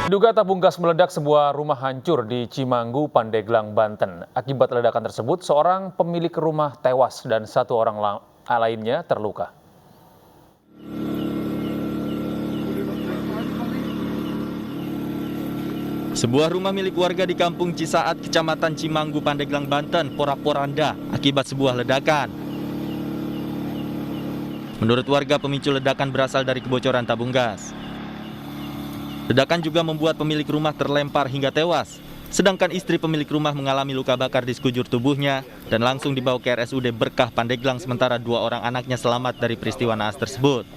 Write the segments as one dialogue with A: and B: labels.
A: Diduga tabung gas meledak, sebuah rumah hancur di Cimanggu, Pandeglang, Banten. Akibat ledakan tersebut, seorang pemilik rumah tewas dan satu orang lainnya terluka.
B: Sebuah rumah milik warga di Kampung Cisaat, Kecamatan Cimanggu, Pandeglang, Banten, porak-poranda akibat sebuah ledakan. Menurut warga, pemicu ledakan berasal dari kebocoran tabung gas. Ledakan juga membuat pemilik rumah terlempar hingga tewas, sedangkan istri pemilik rumah mengalami luka bakar di sekujur tubuhnya dan langsung dibawa ke RSUD Berkah Pandeglang, sementara 2 orang anaknya selamat dari peristiwa naas tersebut.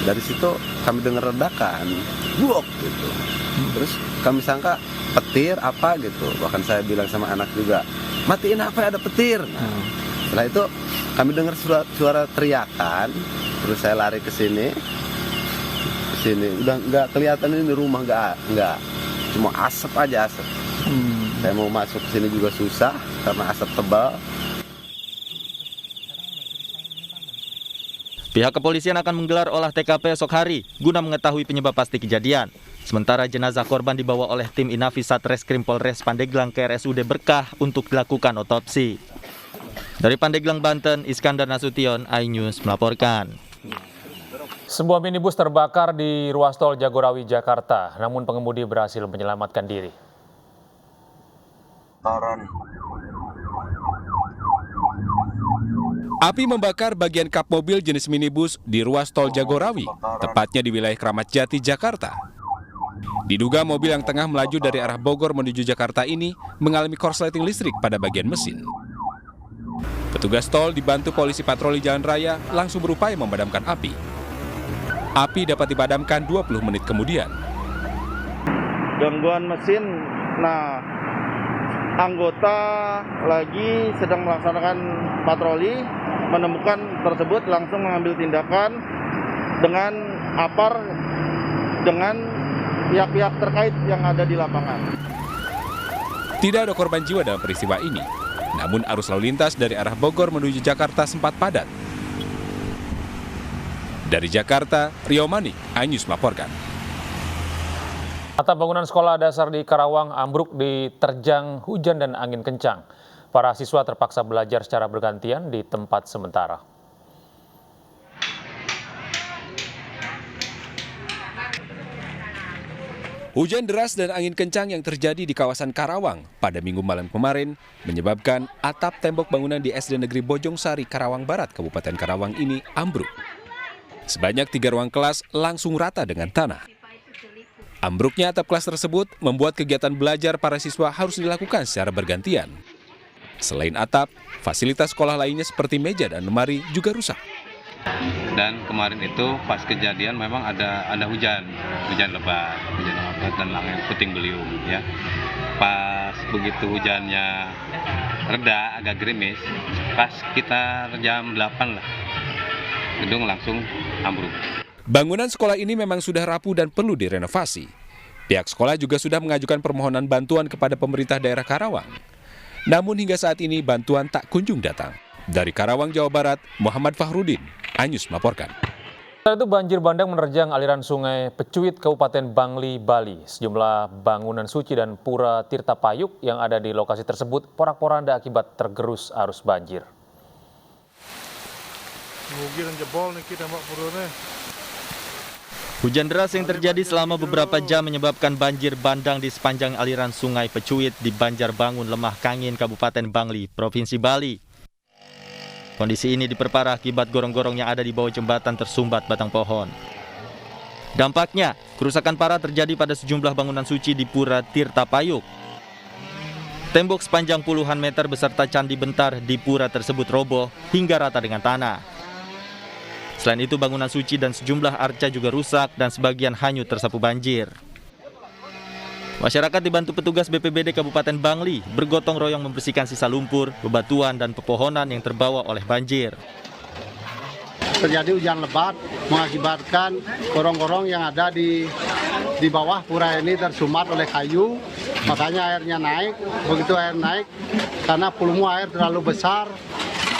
C: Dari situ kami dengar ledakan, buok gitu. Terus kami sangka petir apa gitu. Bahkan saya bilang sama anak juga, matiin apa, ada petir. Setelah itu kami dengar suara teriakan, terus saya lari ke sini. Udah nggak kelihatan ini rumah, nggak, cuma asap aja, asap. Saya mau masuk ke sini juga susah karena asap tebal.
B: Pihak kepolisian akan menggelar olah TKP esok hari guna mengetahui penyebab pasti kejadian. Sementara jenazah korban dibawa oleh tim Inafis Satreskrim Polres Pandeglang ke RSUD Berkah untuk dilakukan otopsi. Dari Pandeglang, Banten, Iskandar Nasution, iNews melaporkan.
A: Sebuah minibus terbakar di ruas tol Jagorawi, Jakarta, namun pengemudi berhasil menyelamatkan diri.
D: Api membakar bagian kap mobil jenis minibus di ruas tol Jagorawi, tepatnya di wilayah Kramat Jati, Jakarta. Diduga mobil yang tengah melaju dari arah Bogor menuju Jakarta ini mengalami korsleting listrik pada bagian mesin. Petugas tol dibantu polisi patroli jalan raya langsung berupaya memadamkan api. Api dapat dipadamkan 20 menit kemudian.
E: Gangguan mesin, nah anggota lagi sedang melaksanakan patroli, menemukan tersebut langsung mengambil tindakan dengan apar dengan pihak-pihak terkait yang ada di lapangan.
D: Tidak ada korban jiwa dalam peristiwa ini, namun arus lalu lintas dari arah Bogor menuju Jakarta sempat padat. Dari Jakarta, Rio Manik, iNews melaporkan.
A: Atap bangunan sekolah dasar di Karawang ambruk diterjang hujan dan angin kencang. Para siswa terpaksa belajar secara bergantian di tempat sementara.
D: Hujan deras dan angin kencang yang terjadi di kawasan Karawang pada Minggu malam kemarin menyebabkan atap tembok bangunan di SD Negeri Bojongsari, Karawang Barat, Kabupaten Karawang ini ambruk. Sebanyak 3 ruang kelas langsung rata dengan tanah. Ambruknya atap kelas tersebut membuat kegiatan belajar para siswa harus dilakukan secara bergantian. Selain atap, fasilitas sekolah lainnya seperti meja dan lemari juga rusak.
F: Dan kemarin itu pas kejadian memang ada hujan lebat dan angin puting beliung ya. Pas begitu hujannya reda, agak gerimis, pas kita jam 8 lah, gedung langsung ambruk.
D: Bangunan sekolah ini memang sudah rapuh dan perlu direnovasi. Pihak sekolah juga sudah mengajukan permohonan bantuan kepada pemerintah daerah Karawang. Namun hingga saat ini bantuan tak kunjung datang. Dari Karawang, Jawa Barat, Muhammad Fahrudin, iNews melaporkan.
A: Setelah itu banjir bandang menerjang aliran sungai Pecuit, Kabupaten Bangli, Bali. Sejumlah bangunan suci dan pura Tirta Payuk yang ada di lokasi tersebut porak-poranda akibat tergerus arus banjir.
B: Hujan deras yang terjadi selama beberapa jam menyebabkan banjir bandang di sepanjang aliran sungai Pecuit di Banjarbangun, Lemah Kangin, Kabupaten Bangli, Provinsi Bali. Kondisi ini diperparah akibat gorong-gorong yang ada di bawah jembatan tersumbat batang pohon. Dampaknya, kerusakan parah terjadi pada sejumlah bangunan suci di Pura Tirta Payuk. Tembok sepanjang puluhan meter beserta candi bentar di pura tersebut roboh hingga rata dengan tanah. Selain itu, bangunan suci dan sejumlah arca juga rusak dan sebagian hanyut tersapu banjir. Masyarakat dibantu petugas BPBD Kabupaten Bangli bergotong royong membersihkan sisa lumpur, bebatuan, dan pepohonan yang terbawa oleh banjir.
G: Terjadi hujan lebat mengakibatkan gorong-gorong yang ada di bawah pura ini tersumbat oleh kayu, makanya airnya naik. Begitu air naik, karena volume air terlalu besar,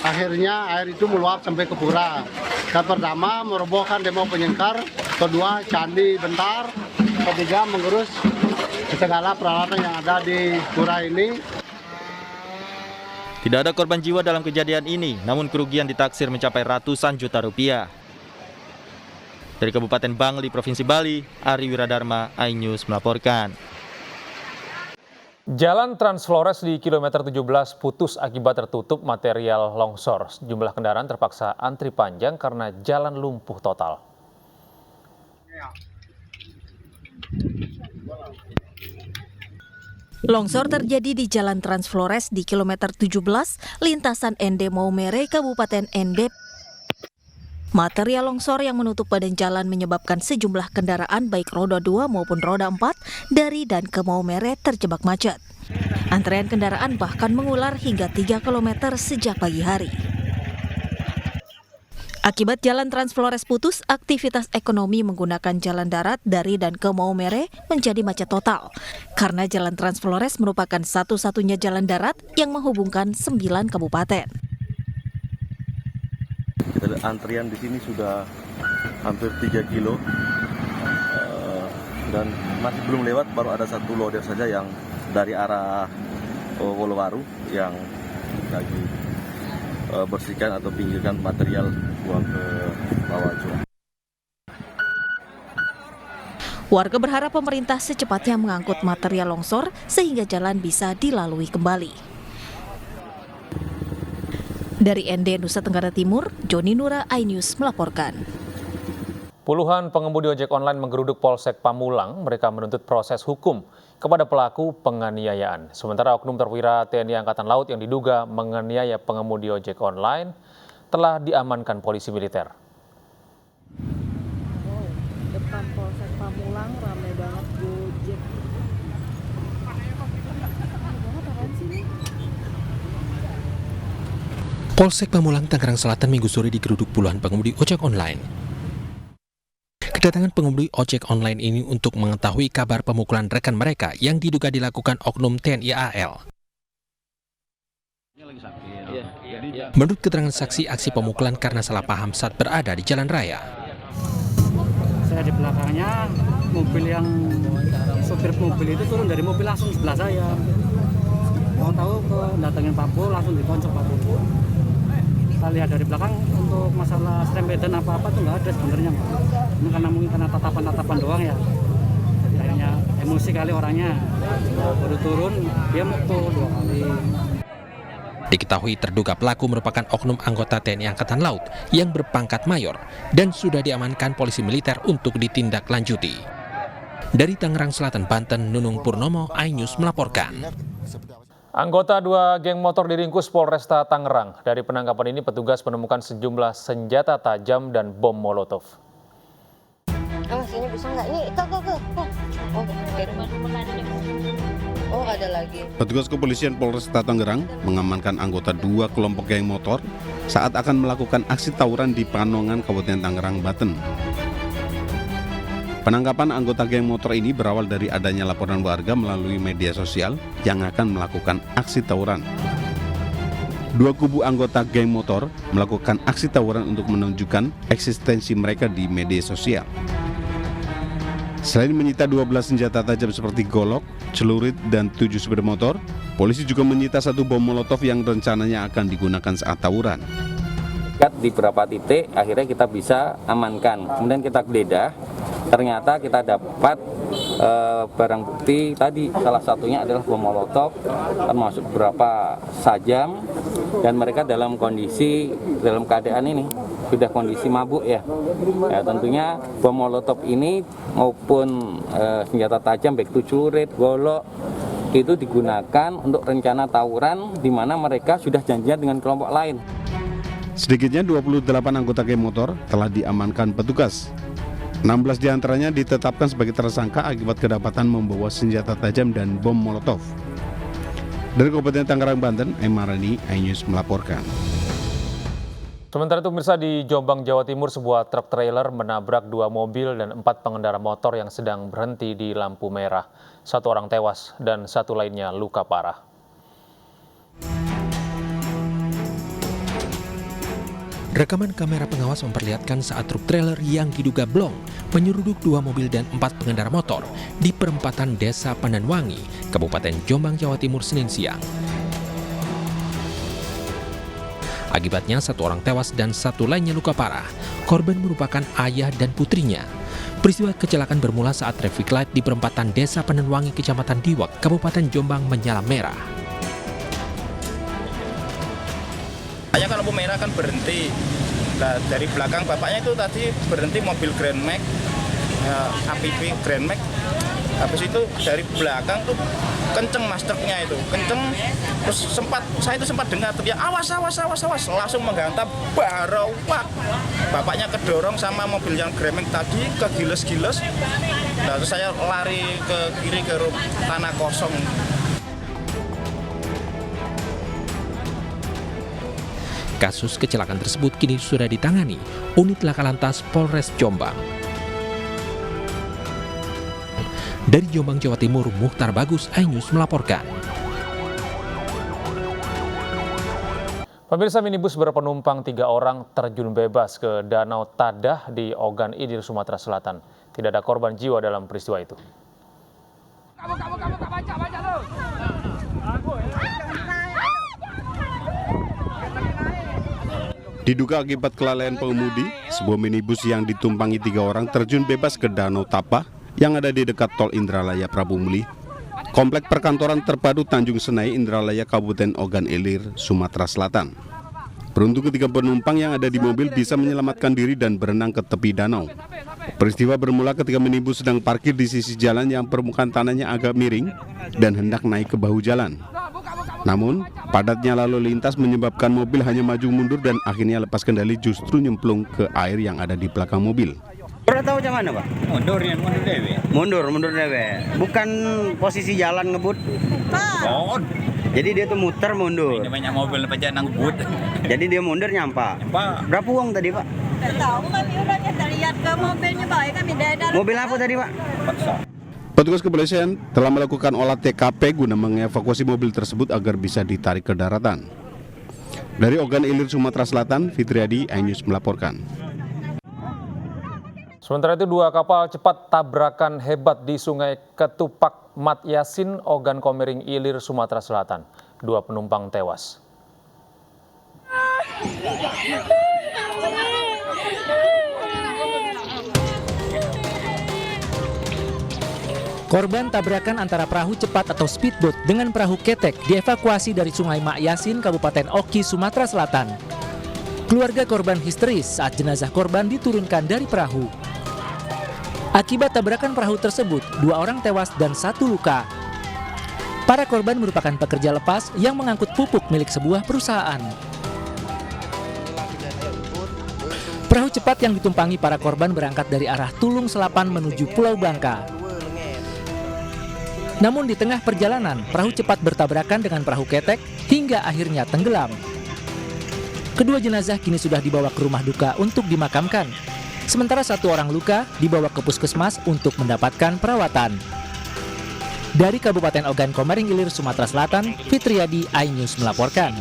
G: akhirnya air itu meluap sampai ke pura. Yang pertama merobohkan demo penyengkar, kedua candi bentar, ketiga mengurus segala peralatan yang ada di pura ini.
B: Tidak ada korban jiwa dalam kejadian ini, namun kerugian ditaksir mencapai ratusan juta rupiah. Dari Kabupaten Bangli, Provinsi Bali, Ari Wiradharma, iNews melaporkan.
A: Jalan Trans Flores di kilometer 17 putus akibat tertutup material longsor. Jumlah kendaraan terpaksa antri panjang karena jalan lumpuh total.
H: Longsor terjadi di Jalan Trans Flores di kilometer 17, lintasan Ende Maumere, Kabupaten Ende. Material longsor yang menutup badan jalan menyebabkan sejumlah kendaraan baik roda 2 maupun roda 4 dari dan ke Maumere terjebak macet. Antrean kendaraan bahkan mengular hingga 3 km sejak pagi hari. Akibat jalan Trans Flores putus, aktivitas ekonomi menggunakan jalan darat dari dan ke Maumere menjadi macet total. Karena jalan Trans Flores merupakan satu-satunya jalan darat yang menghubungkan 9 kabupaten.
I: Antrian di sini sudah hampir 3 kilo dan masih belum lewat, baru ada satu loader saja yang dari arah Wolowaru yang lagi bersihkan atau pinggirkan material buang ke bawah curah.
H: Warga berharap pemerintah secepatnya mengangkut material longsor sehingga jalan bisa dilalui kembali. Dari Ende, Nusa Tenggara Timur, Joni Nura, iNews melaporkan.
A: Puluhan pengemudi ojek online menggeruduk Polsek Pamulang. Mereka menuntut proses hukum kepada pelaku penganiayaan. Sementara oknum perwira TNI Angkatan Laut yang diduga menganiaya pengemudi ojek online telah diamankan polisi militer.
J: Depan Polsek Pamulang ramai banget Gojek.
D: Polsek Pamulang, Tangerang Selatan Minggu sore digeruduk puluhan pengemudi ojek online. Kedatangan pengemudi ojek online ini untuk mengetahui kabar pemukulan rekan mereka yang diduga dilakukan oknum TNI AL. Menurut keterangan saksi, aksi pemukulan karena salah paham saat berada di jalan raya.
K: Saya di belakangnya, mobil yang sopir mobil itu turun dari mobil langsung sebelah saya. Mau tahu ke datangin Pak Pol, langsung ditonjok Pak Pol. Saya lihat dari belakang untuk masalah serempetan apa-apa tuh nggak ada sebenarnya. Ini karena mungkin karena tatapan-tatapan doang ya. Jadi akhirnya emosi kali orangnya. Baru turun dia mukul 2 kali.
D: Diketahui terduga pelaku merupakan oknum anggota TNI Angkatan Laut yang berpangkat mayor dan sudah diamankan polisi militer untuk ditindaklanjuti. Dari Tangerang Selatan, Banten, Nunung Purnomo, iNews melaporkan.
A: Anggota 2 geng motor diringkus Polresta Tangerang. Dari penangkapan ini petugas menemukan sejumlah senjata tajam dan bom molotov.
J: Sini bisa nggak? Ini ke. Oh, dari mana ada nih? Oh, ada lagi.
L: Petugas kepolisian Polresta Tangerang mengamankan anggota 2 kelompok geng motor saat akan melakukan aksi tawuran di Panongan, Kabupaten Tangerang, Banten. Penangkapan anggota geng motor ini berawal dari adanya laporan warga melalui media sosial yang akan melakukan aksi tawuran. 2 kubu anggota geng motor melakukan aksi tawuran untuk menunjukkan eksistensi mereka di media sosial. Selain menyita 12 senjata tajam seperti golok, celurit, dan 7 sepeda motor, polisi juga menyita 1 bom molotov yang rencananya akan digunakan saat tawuran.
M: Di beberapa titik akhirnya kita bisa amankan, kemudian kita geledah, ternyata kita dapat barang bukti tadi, salah satunya adalah bom molotov termasuk beberapa sajam, dan mereka dalam keadaan ini sudah kondisi mabuk ya. Tentunya bom molotov ini maupun senjata tajam baik itu celurit, golok itu digunakan untuk rencana tawuran di mana mereka sudah janjian dengan kelompok lain.
L: Sedikitnya 28 anggota geng motor telah diamankan petugas. 16 diantaranya ditetapkan sebagai tersangka akibat kedapatan membawa senjata tajam dan bom molotov. Dari Kabupaten Tangerang, Banten, Emarani, iNews melaporkan.
A: Sementara itu pemirsa, di Jombang, Jawa Timur, sebuah truk trailer menabrak 2 mobil dan 4 pengendara motor yang sedang berhenti di lampu merah. 1 orang tewas dan 1 lainnya luka parah.
N: Rekaman kamera pengawas memperlihatkan saat truk trailer yang diduga blong menyeruduk 2 mobil dan 4 pengendara motor di perempatan Desa Pandanwangi, Kabupaten Jombang, Jawa Timur, Senin siang. Akibatnya 1 orang tewas dan 1 lainnya luka parah. Korban merupakan ayah dan putrinya. Peristiwa kecelakaan bermula saat traffic light di perempatan Desa Pandanwangi, Kecamatan Diwak, Kabupaten Jombang menyala merah.
O: Saya kalau lampu merah kan berhenti. Nah, dari belakang bapaknya itu tadi berhenti mobil Grand Max, APV Grand Max. Habis itu dari belakang tuh kenceng mas truknya itu, kenceng. Terus saya itu sempat dengar teriak awas, langsung menghantam barawak. Bapaknya kedorong sama mobil yang Grand Max tadi kegiles-giles. Nah, terus saya lari ke kiri ke tanah kosong.
N: Kasus kecelakaan tersebut kini sudah ditangani unit Laka Lantas Polres Jombang. Dari Jombang, Jawa Timur, Mukhtar Bagus, iNews melaporkan.
A: Pemirsa, minibus berpenumpang 3 orang terjun bebas ke Danau Tadah di Ogan Ilir, Sumatera Selatan. Tidak ada korban jiwa dalam peristiwa itu.
L: Diduga akibat kelalaian pengemudi, sebuah minibus yang ditumpangi 3 orang terjun bebas ke Danau Tapah yang ada di dekat Tol Indralaya Prabu Muli, Komplek Perkantoran Terpadu Tanjung Senai, Indralaya, Kabupaten Ogan Ilir, Sumatera Selatan. Beruntung ketiga penumpang yang ada di mobil bisa menyelamatkan diri dan berenang ke tepi danau. Peristiwa bermula ketika minibus sedang parkir di sisi jalan yang permukaan tanahnya agak miring dan hendak naik ke bahu jalan. Namun, padatnya lalu lintas menyebabkan mobil hanya maju mundur dan akhirnya lepas kendali justru nyemplung ke air yang ada di belakang mobil.
P: Pernah tahu macam mana, Pak? Mundur dewe. Mundur dewe. Bukan posisi jalan ngebut. Oh. Jadi dia tuh muter mundur. Ini banyak mobil pajak ngebut. Jadi dia mundur nyampa. Berapa uang tadi, Pak? Tidak tahu, kami udah lihat ke mobilnya, Pak. Kami dari mobil apa tadi, Pak?
L: Petugas kepolisian telah melakukan olah TKP guna mengevakuasi mobil tersebut agar bisa ditarik ke daratan. Dari Ogan Ilir, Sumatera Selatan, Fitriadi, iNews melaporkan.
A: Sementara itu 2 kapal cepat tabrakan hebat di Sungai Ketupak Mat Yasin, Ogan Komering Ilir, Sumatera Selatan. 2 penumpang tewas.
Q: Korban tabrakan antara perahu cepat atau speedboat dengan perahu ketek dievakuasi dari Sungai Mak Yasin, Kabupaten Oki, Sumatera Selatan. Keluarga korban histeris saat jenazah korban diturunkan dari perahu. Akibat tabrakan perahu tersebut, 2 orang tewas dan 1 luka. Para korban merupakan pekerja lepas yang mengangkut pupuk milik sebuah perusahaan. Perahu cepat yang ditumpangi para korban berangkat dari arah Tulung Selapan menuju Pulau Bangka. Namun di tengah perjalanan, perahu cepat bertabrakan dengan perahu ketek hingga akhirnya tenggelam. Kedua jenazah kini sudah dibawa ke rumah duka untuk dimakamkan. Sementara 1 orang luka dibawa ke puskesmas untuk mendapatkan perawatan. Dari Kabupaten Ogan Komering Ilir, Sumatera Selatan, Fitriadi, iNews melaporkan.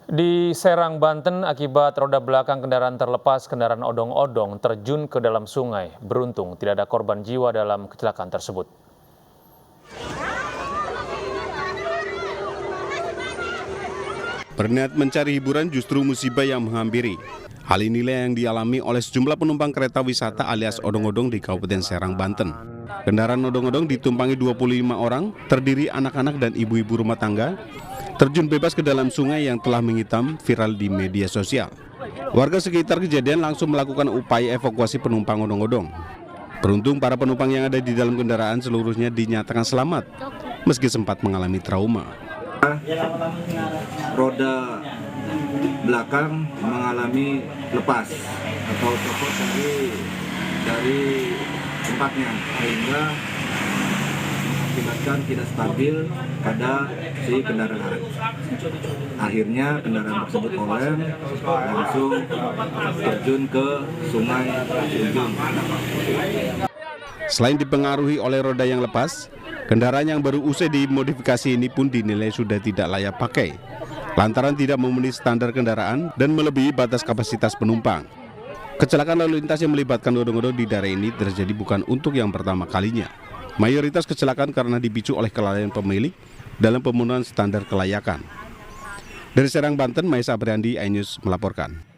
A: Di Serang, Banten, akibat roda belakang kendaraan terlepas, kendaraan odong-odong terjun ke dalam sungai. Beruntung tidak ada korban jiwa dalam kecelakaan tersebut.
L: Berniat mencari hiburan justru musibah yang menghampiri. Hal inilah yang dialami oleh sejumlah penumpang kereta wisata alias odong-odong di Kabupaten Serang, Banten. Kendaraan odong-odong ditumpangi 25 orang, terdiri anak-anak dan ibu-ibu rumah tangga, terjun bebas ke dalam sungai yang telah menghitam viral di media sosial. Warga sekitar kejadian langsung melakukan upaya evakuasi penumpang odong-odong. Beruntung para penumpang yang ada di dalam kendaraan seluruhnya dinyatakan selamat, meski sempat mengalami trauma.
R: Roda belakang mengalami lepas atau copot dari tempatnya sehingga mengakibatkan tidak stabil pada si kendaraan. Akhirnya kendaraan tersebut oleng langsung terjun ke sungai Ujung.
L: Selain dipengaruhi oleh roda yang lepas, kendaraan yang baru usai dimodifikasi ini pun dinilai sudah tidak layak pakai. lantaran tidak memenuhi standar kendaraan dan melebihi batas kapasitas penumpang. Kecelakaan lalu lintas yang melibatkan odong-odong di daerah ini terjadi bukan untuk yang pertama kalinya. Mayoritas kecelakaan karena dipicu oleh kelalaian pemilik dalam pemenuhan standar kelayakan. Dari Serang, Banten, Maisa Apriandi, iNews melaporkan.